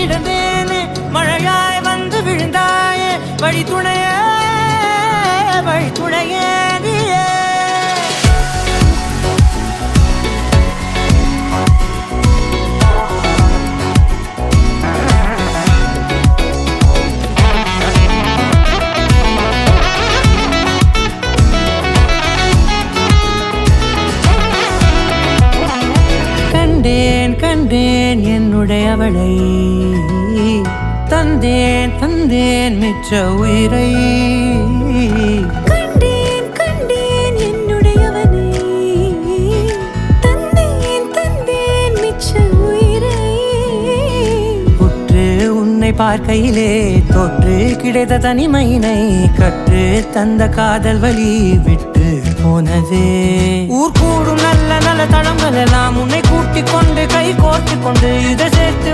கிடந்தேனே மழையாய் வந்து விழுந்தாயே வழித்துணையே வழித்துணையே நீயே கண்டேன் என்னுடையவளை தந்தேன் தந்தேன் மிச்ச உயிரை கண்டேன் என்னுடையவனை தந்தேன் தந்தேன் மிச்ச உயிரை உற்று உன்னை பார்க்கையிலே தொற்று கிடைத்த தனிமையினை கற்று தந்த காதல் வழி விட்டு போனதே ஊர் கூடும் நல்ல நல்ல தளங்கள் எல்லாம் உன்னை கூட்டிக் கொண்டு கை கோர்த்து கொண்டு இதை சேர்த்து